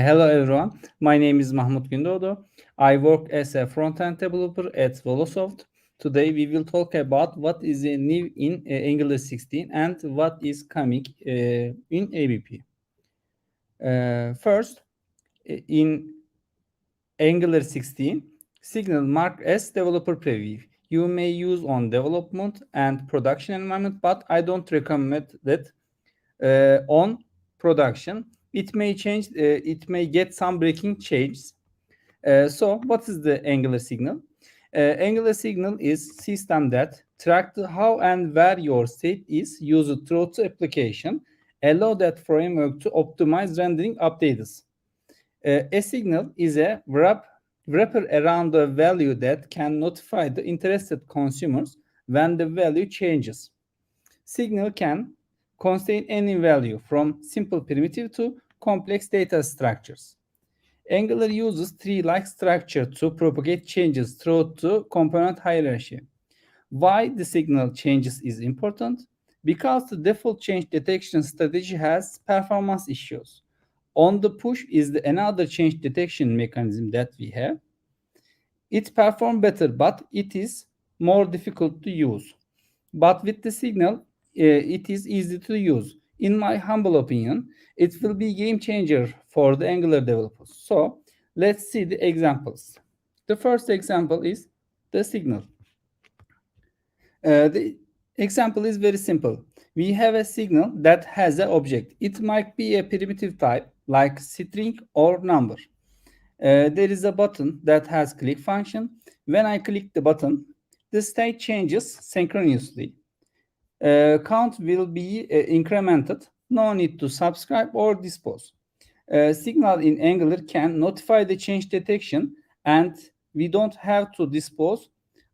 Hello everyone, my name is Mahmut Gündoğdu. I work as a front-end developer at Volosoft. Today we will talk about what is new in Angular 16 and what is coming in ABP. First, in Angular 16, Signal marked as developer preview. You may use on development and production environment, but I don't recommend that on production. It may change, it may get some breaking changes. So what is the Angular signal? Angular signal is system that tracks how and where your state is used throughout the application, allow that framework to optimize rendering updates. A signal is a wrapper around a value that can notify the interested consumers when the value changes. Signal can contain any value from simple primitive to complex data structures. Angular uses tree-like structure to propagate changes through the component hierarchy. Why the signal changes is important? Because the default change detection strategy has performance issues. On the push is another change detection mechanism that we have. It performs better, but it is more difficult to use. But with the signal, it is easy to use. In my humble opinion, it will be game changer for the Angular developers. So let's see the examples. The first example is the signal. The example is very simple. We have a signal that has an object. It might be a primitive type like string or number. There is a button that has click function. When I click the button, the state changes synchronously. Count will be incremented. No need to subscribe or dispose. Signal in Angular can notify the change detection, and we don't have to dispose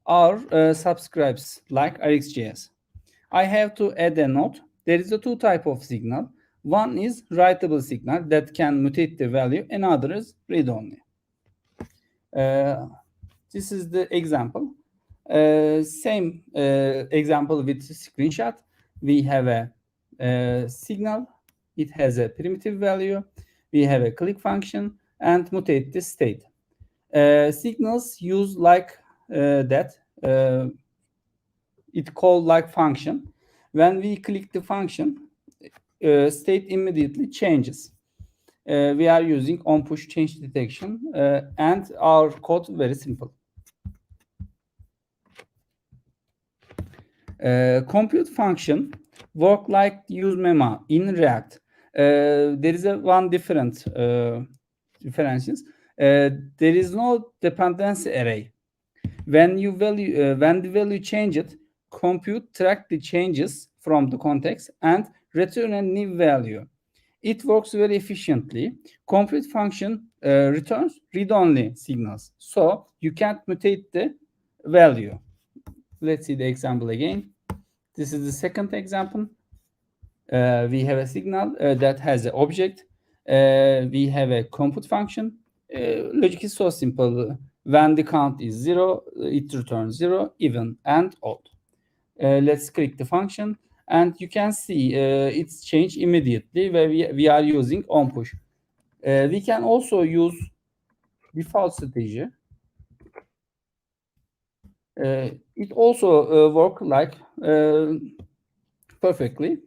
our subscribes like RxJS. I have to add a note. There is a two type of signal. One is writable signal that can mutate the value. Another is read-only. This is the example. Same example with screenshot. We have a signal. It has a primitive value. We have a click function and mutate the state. Signals use like that. It called like function. When we click the function, state immediately changes. We are using on push change detection and our code very simple. Compute function work like use memo in React. There is one difference. Differences. There is no dependency array. When the value changes, compute track the changes from the context and return a new value. It works very efficiently. Compute function returns read-only signals, so you can't mutate the value. Let's see the example again. This is the second example. We have a signal that has an object. We have a compute function. Logic is so simple. When the count is 0, it returns 0, even and odd. Let's click the function, and you can see it's changed immediately where we are using on push. We can also use default strategy. It also works like perfectly.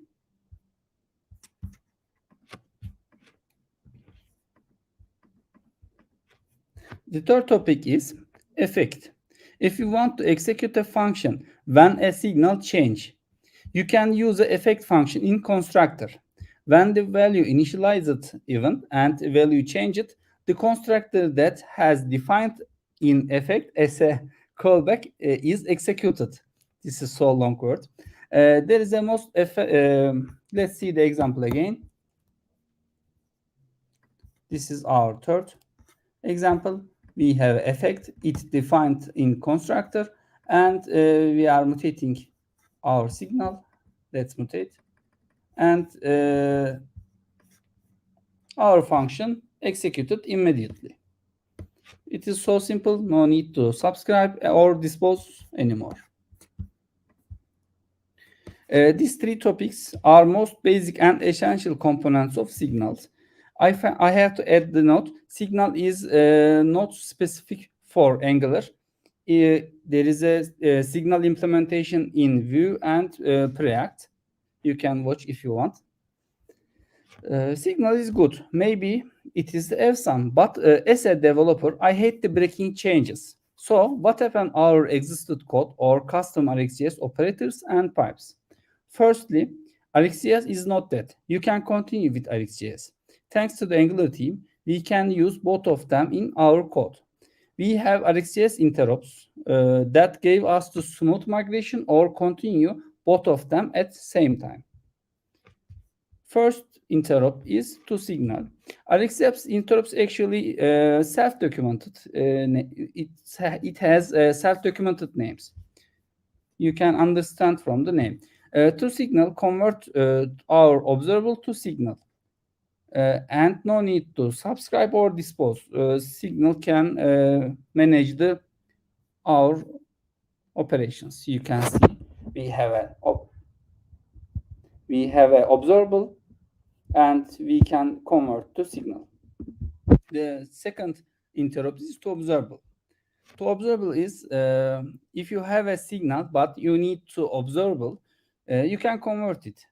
The third topic is effect. If you want to execute a function when a signal change, you can use the effect function in constructor. When the value initialized event and value changed, the constructor that has defined in effect as a callback is executed. This is so long word. There is a most let's see the example again. This is our third example. We have effect. It's defined in constructor, and we are mutating our signal. Let's mutate, and our function executed immediately. It is so simple. No need to subscribe or dispose anymore. These three topics are most basic and essential components of signals. I have to add the note. Signal is not specific for Angular. There is a signal implementation in Vue and Preact. You can watch if you want. Signal is good. Maybe it is awesome, but as a developer, I hate the breaking changes. So what happened our existed code or custom RxJS operators and pipes? Firstly, RxJS is not dead. You can continue with RxJS. Thanks to the Angular team, we can use both of them in our code. We have RxJS interrupts that gave us the smooth migration or continue both of them at the same time. First interrupt is to signal. RxJS interrupts actually self-documented. It has self-documented names. You can understand from the name. To signal, convert our observable to signal. And no need to subscribe or dispose. Signal can manage our operations. You can see we have a observable and we can convert to signal. The second interrupt is to observable. To observable is if you have a signal but you need to observable, you can convert it.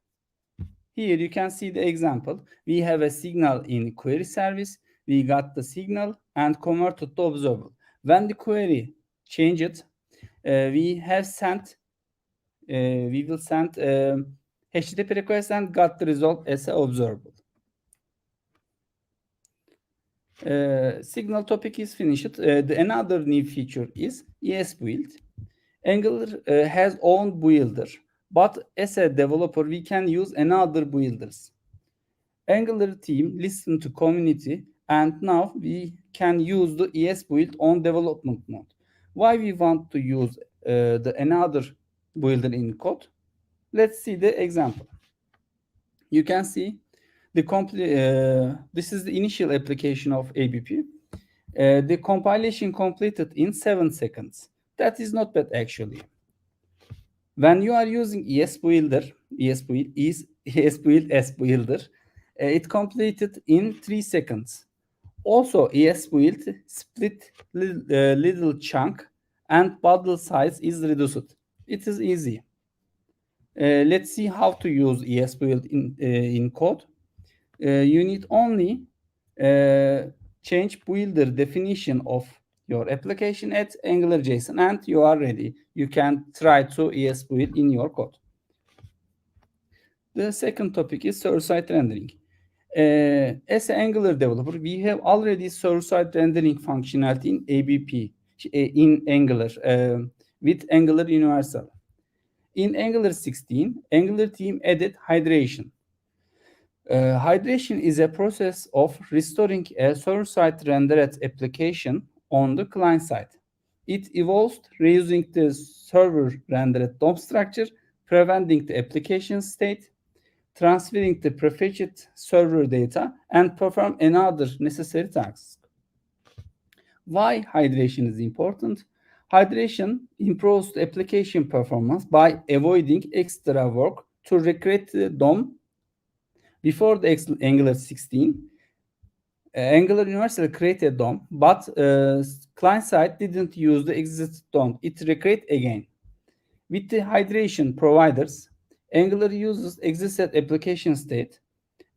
Here you can see the example. We have a signal in query service. We got the signal and converted to observable. When the query changed, we will send HTTP request and got the result as observable. Signal topic is finished. Another new feature is ESBuild. Angular has own builder, but as a developer, we can use another builders. Angular team listened to community, and now we can use the ESBuild on development mode. Why we want to use another builder in code? Let's see the example. You can see this is the initial application of ABP. The compilation completed in 7 seconds. That is not bad actually. When you are using ESBuilder, it completed in 3 seconds. Also, ESBuild split little chunk and bundle size is reduced. It is easy. Let's see how to use ESBuild in code. You need only change builder definition of your application at AngularJSON and you are ready. You can try to ESBuild in your code. The second topic is server-side rendering. As an Angular developer, we have already server-side rendering functionality in ABP, in Angular, with Angular Universal. In Angular 16, Angular team added hydration. Hydration is a process of restoring a server-side rendered application on the client side. It involves reusing the server rendered DOM structure, preventing the application state, transferring the prefetched server data, and perform another necessary task. Why hydration is important? Hydration improves the application performance by avoiding extra work to recreate the DOM. Before the Angular 16, Angular Universal created DOM, but client-side didn't use the existing DOM. It recreate again. With the hydration providers, Angular uses existing application state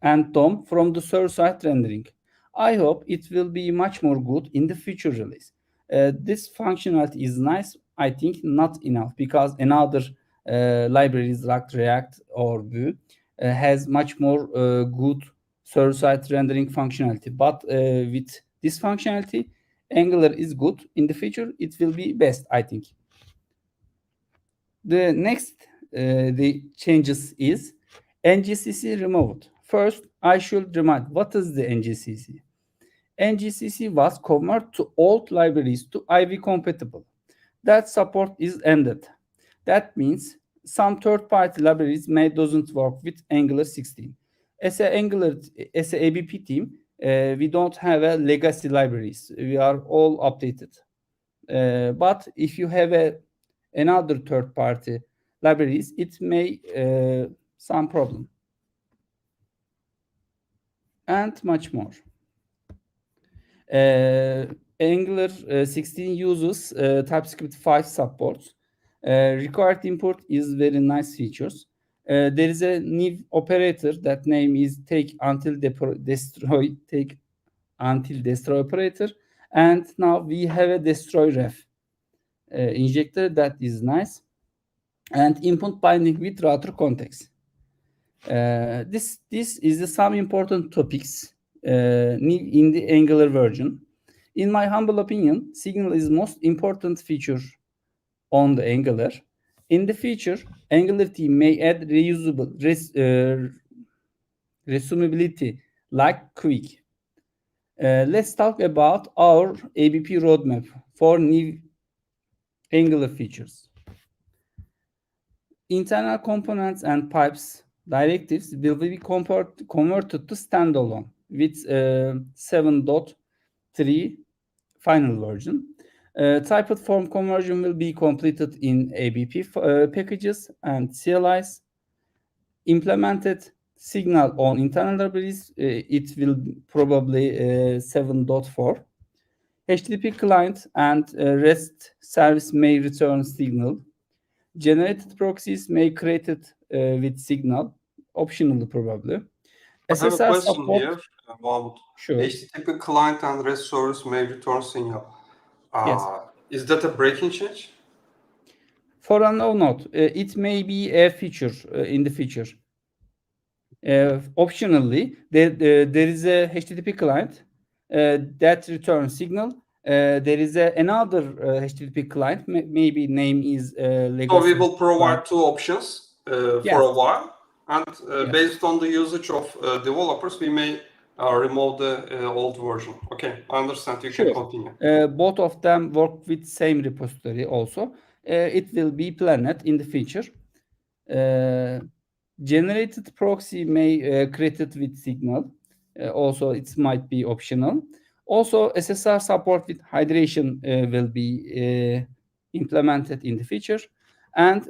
and DOM from the server-side rendering. I hope it will be much more good in the future release. This functionality is nice. I think not enough because another libraries like React or Vue has much more good server-side rendering functionality. But with this functionality, Angular is good. In the future, it will be best, I think. The next the changes is NGCC removed. First, I should remind what is the NGCC. NGCC was converted to old libraries to Ivy compatible. That support is ended. That means some third-party libraries doesn't work with Angular 16. As a ABP team, we don't have a legacy libraries. We are all updated. But if you have another third-party libraries, it may some problem. and much more. Angular 16 uses TypeScript 5 support. Required import is very nice features. There is a new operator that name is take until destroy operator, and now we have a destroy ref injector that is nice, and input binding with router context. This is some important topics in the Angular version. In my humble opinion, Signal is most important feature on the Angular. In the future, Angular team may add resumability like quick. Let's talk about our ABP roadmap for new Angular features. Internal components and pipes directives will be converted to standalone with 7.3 final version. Typed form conversion will be completed in ABP packages and CLIs. Implemented Signal on internal libraries, it will probably 7.4. HTTP client and REST service may return Signal. Generated proxies may created with Signal, optional probably. I have a SSL question support here about sure. HTTP client and REST service may return Signal. Yes. Is that a breaking change? For now, not. It may be a feature in the future. Optionally, there is a HTTP client that returns Signal. There is another HTTP client, maybe name is legacy. So we will provide two options for a while, and based on the usage of developers, we may remove the old version. Okay, I understand. You can continue. Both of them work with same repository also. It will be planned in the future. Generated proxy may created with Signal. Also, it might be optional. Also, SSR support with hydration will be implemented in the future. And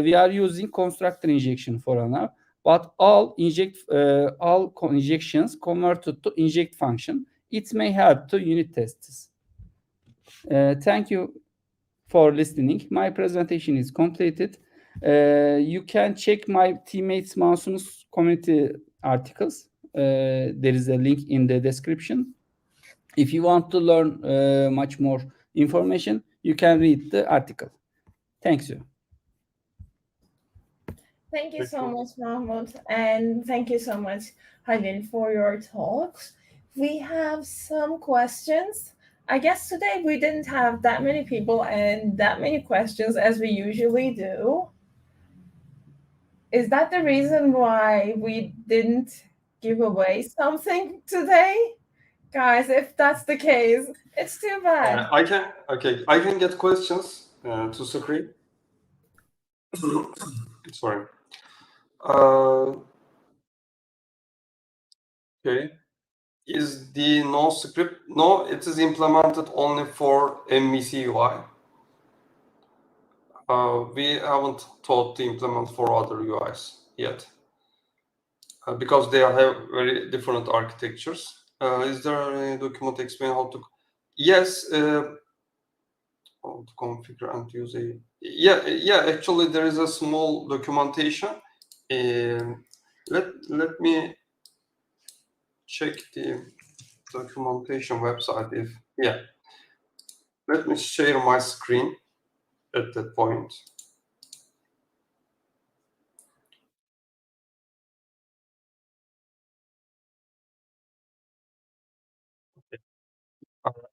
we are using constructor injection for now. But all injections converted to inject function. It may help to unit tests. Thank you for listening. My presentation is completed. You can check my teammates Masum's community articles. There is a link in the description. If you want to learn much more information, you can read the article. Thank you. Thank you so much, Mahmoud, and thank you so much, Halil, for your talks. We have some questions. I guess today we didn't have that many people and that many questions as we usually do. Is that the reason why we didn't give away something today? Guys, if that's the case, it's too bad. I can get questions to screen. Sorry. Okay. Is the no script? No, it is implemented only for MVC UI. We haven't thought to implement for other UIs yet because they have very different architectures. Is there a document explain how to? Yes, how to configure and use a. Yeah. Actually, there is a small documentation. Let me check the documentation website. Let me share my screen at that point.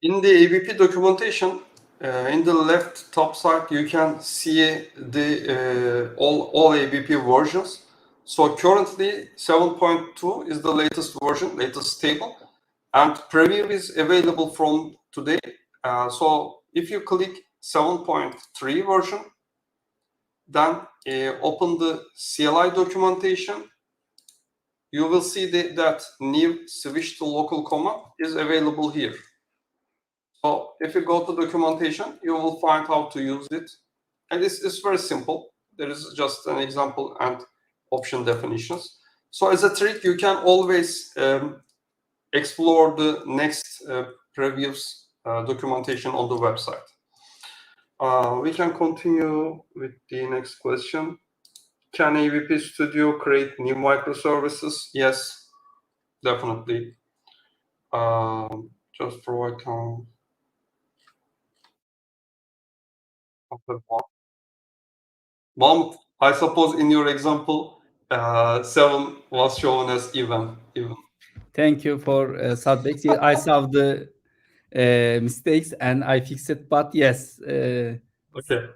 In the ABP documentation, in the left top side, you can see the all ABP versions. So currently 7.2 is the latest version, latest stable, and preview is available from today. So if you click 7.3 version, then open the CLI documentation, you will see that new switch to local command is available here. So if you go to documentation, you will find how to use it. And it's very simple. There is just an example and option definitions. So as a trick, you can always explore the next previous documentation on the website. We can continue with the next question. Can ABP Studio create new microservices? Yes, definitely. Just provide one. I suppose in your example, 7 was shown as even. Thank you for Sadbek. I saw the mistakes and I fixed it, but yes. Okay.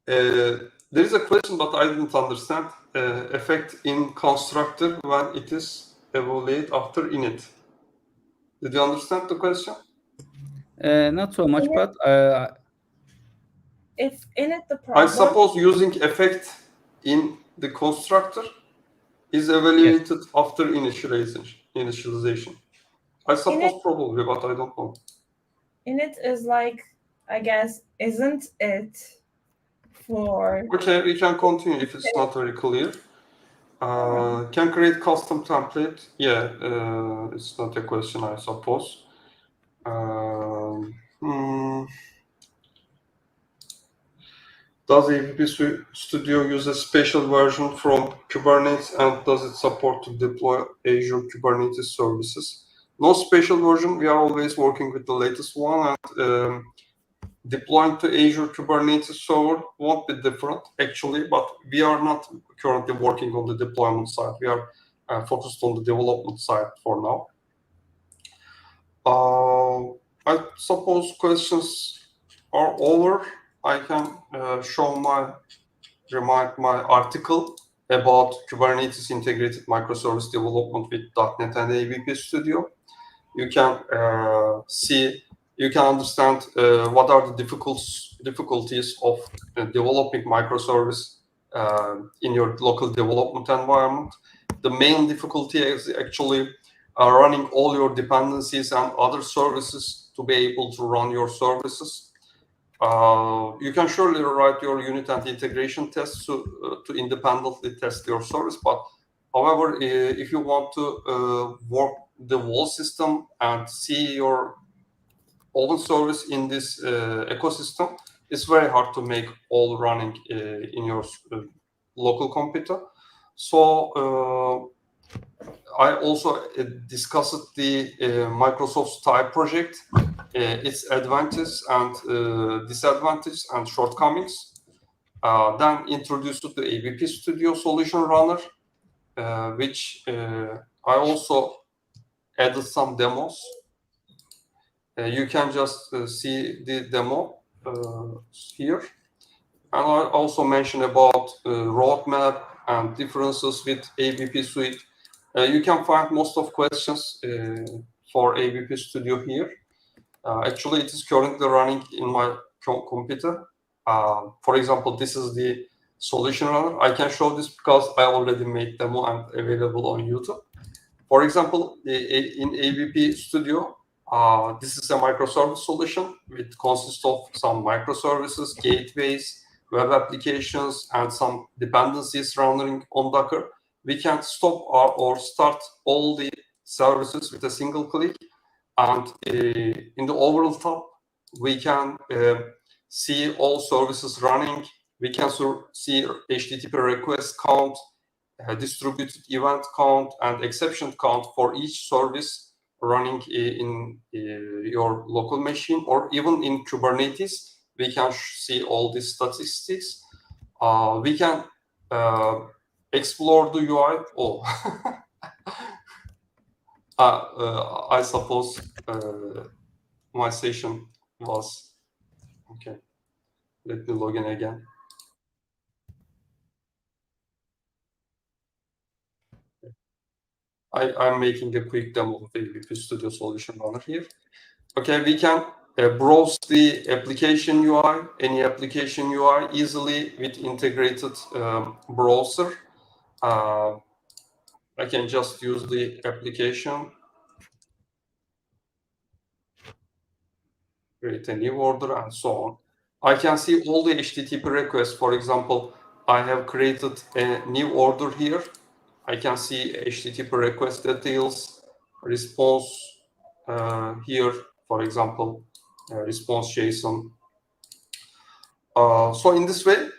There is a question, but I didn't understand. Effect in constructor when it is evaluated after init. Did you understand the question? Not so much, but If init the problem, I suppose using effect in the constructor is evaluated after initialization. I suppose probably, but I don't know. Init is like, I guess, isn't it for... Okay, we can continue if it's not very clear. Can create custom template? Yeah, it's not a question, I suppose. Does ABP Studio use a special version from Kubernetes, and does it support to deploy Azure Kubernetes services? No special version. We are always working with the latest one, and deploying to Azure Kubernetes server won't be different, actually, but we are not currently working on the deployment side. We are focused on the development side for now. I suppose questions are over. I can show my article about Kubernetes integrated microservice development with .NET and ABP Studio. You can you can understand what are the difficulties of developing microservice in your local development environment. The main difficulty is actually running all your dependencies and other services to be able to run your services. You can surely write your unit and integration tests to independently test your service, but however, if you want to work the whole system and see your own service in this ecosystem, it's very hard to make all running in your local computer. So I also discussed the Microsoft's type project, its advantages and disadvantages and shortcomings. Then introduced to the ABP Studio Solution Runner, which I also added some demos. You can just see the demo here. And I also mentioned about roadmap and differences with ABP Suite. You can find most of questions for ABP Studio here. Actually, it is currently running in my computer. For example, this is the solution runner. I can show this because I already made demo and available on YouTube. For example, in ABP Studio, this is a microservice solution which consists of some microservices, gateways, web applications, and some dependencies running on Docker. We can stop or start all the services with a single click. And in the overall tab, we can see all services running. We can see HTTP request count, distributed event count, and exception count for each service running in your local machine, or even in Kubernetes. We can see all these statistics. We can explore the UI. Oh, I suppose my session was okay. Let me log in again. I'm making a quick demo of the ABP Studio Solution Runner here. Okay, we can browse the application UI, any application UI easily with integrated browser. I can just use the application, create a new order, and so on. I can see all the HTTP requests. For example, I have created a new order here. I can see HTTP request details, response here, for example, response JSON. So in this way,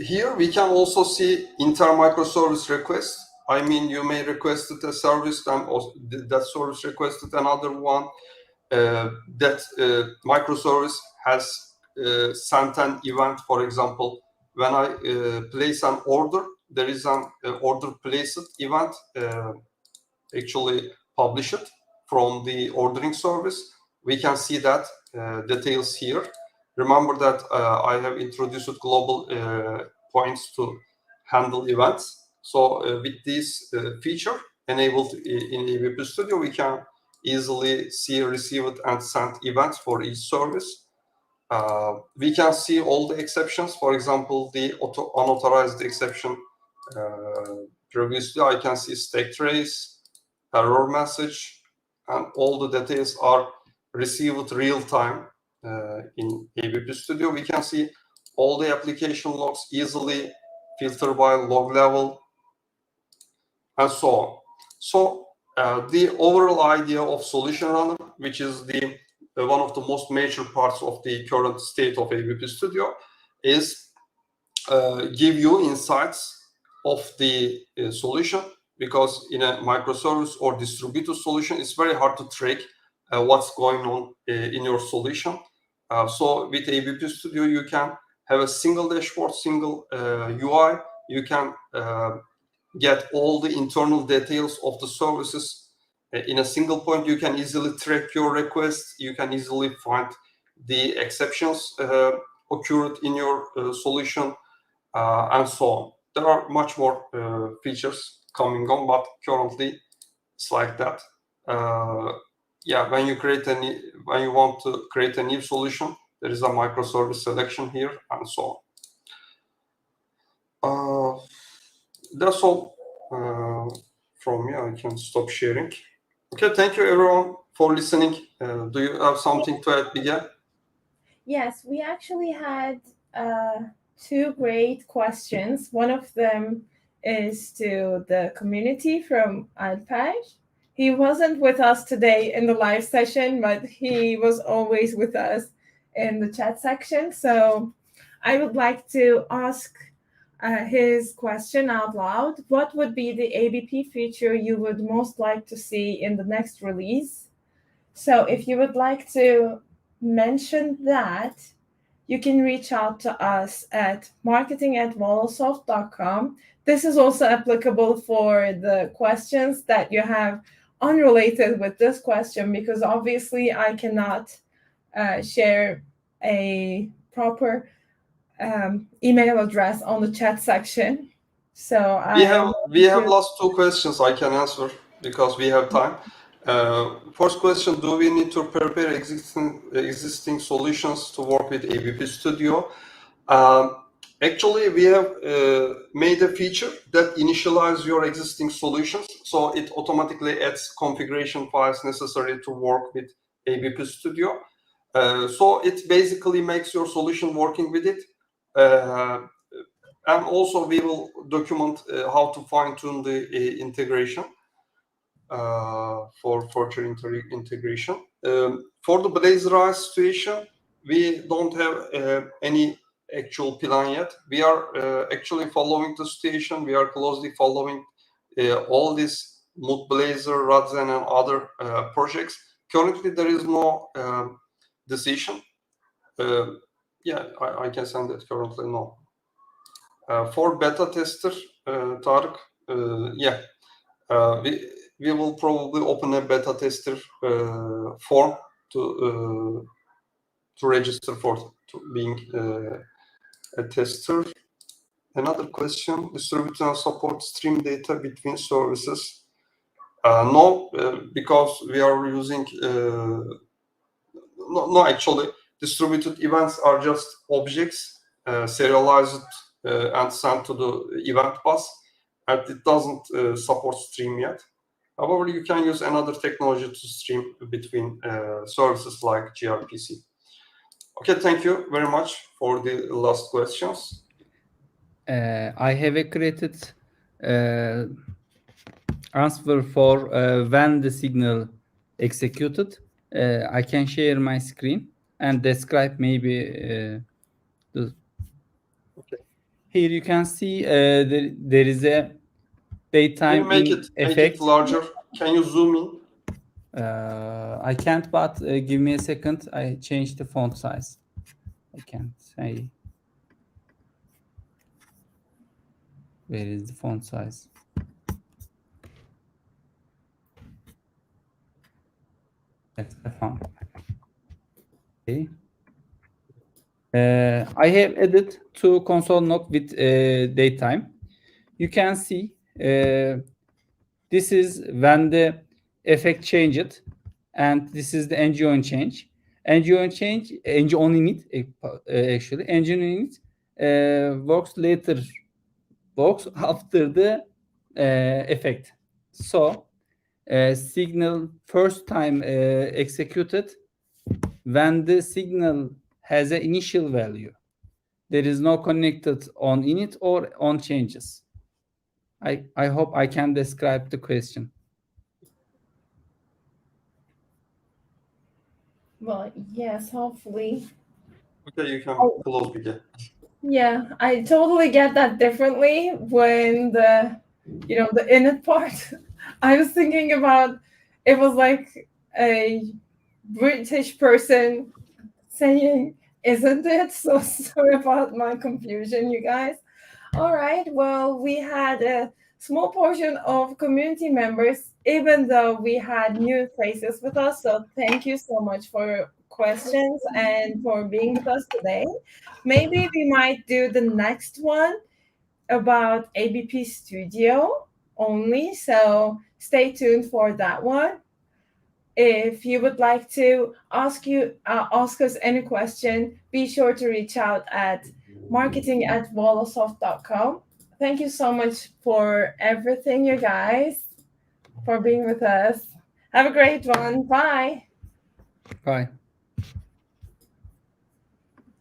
here we can also see inter-microservice requests. I mean, you may request a service, then that service requested another one. That microservice has sent an event. For example, when I place an order, there is an order placed event actually published from the ordering service. We can see that details here. Remember that I have introduced global points to handle events. So with this feature enabled in ABP Studio, we can easily see received and sent events for each service. We can see all the exceptions. For example, the unauthorized exception. Previously, I can see stack trace, error message, and all the details are received real time in ABP Studio. We can see all the application logs easily, filter by log level, and so on. So the overall idea of Solution Runner, which is the one of the most major parts of the current state of ABP Studio, is give you insights of the solution, because in a microservice or distributed solution, it's very hard to track what's going on in your solution. So with ABP Studio, you can have a single dashboard, single UI. You can get all the internal details of the services in a single point. You can easily track your requests. You can easily find the exceptions occurred in your solution, and so on. There are much more features coming on, but currently it's like that. Yeah, when you want to create a new solution, there is a microservice selection here, and so on. That's all from me. I can stop sharing. Okay, thank you everyone for listening. Do you have something to add, Bige? Yes, we actually had two great questions. One of them is to the community from Alper. He wasn't with us today in the live session, but he was always with us in the chat section. So I would like to ask his question out loud. What would be the ABP feature you would most like to see in the next release? So if you would like to mention that, you can reach out to us at marketing@volosoft.com. This is also applicable for the questions that you have unrelated with this question, because obviously I cannot share a proper email address on the chat section. So we have last two questions I can answer because we have time. First question: do we need to prepare existing solutions to work with ABP Studio? Actually, we have made a feature that initializes your existing solutions, so it automatically adds configuration files necessary to work with ABP Studio. So it basically makes your solution working with it. And also we will document how to fine-tune the integration for further integration. For the Blazor situation, we don't have any actual plan yet. We are actually following the situation. We are closely following all these Mood Blazor, Radzen, and other projects. Currently, there is no decision. Yeah, I can send it. Currently, no. For beta tester, Tarık, yeah, we will probably open a beta tester form to register for being a tester. Another question: distribute and support stream data between services? No, because we are using no, actually, distributed events are just objects serialized and sent to the event bus, and it doesn't support stream yet. However, you can use another technology to stream between services like gRPC. Okay, thank you very much for the last questions. I have created answer for when the signal executed. I can share my screen and describe maybe the. Okay. Here you can see there is a Can daytime you make in it effect. larger? Can you zoom in? I can't, but give me a second. I changed the font size. I can't say. Where is the font size? Yes, I found. Okay. I have added to console log with daytime. You can see this is when the effect changed, and this is the ng on change. Ng on change, ng on init actually. Ng on init works later, works after the effect. So signal first time executed when the signal has an initial value. There is no connected on init or on changes. I hope I can describe the question. Well, yes, hopefully. Okay, you can close again. Yeah, I totally get that differently when the init part. I was thinking about it was like a British person saying, "Isn't it?" So sorry about my confusion, you guys. All right, well, we had a small portion of community members, even though we had new faces with us. So thank you so much for your questions and for being with us today. Maybe we might do the next one about ABP Studio only. So stay tuned for that one. If you would like to ask us any question, be sure to reach out at marketing@volosoft.com. Thank you so much for everything, you guys, for being with us. Have a great one. Bye. Bye.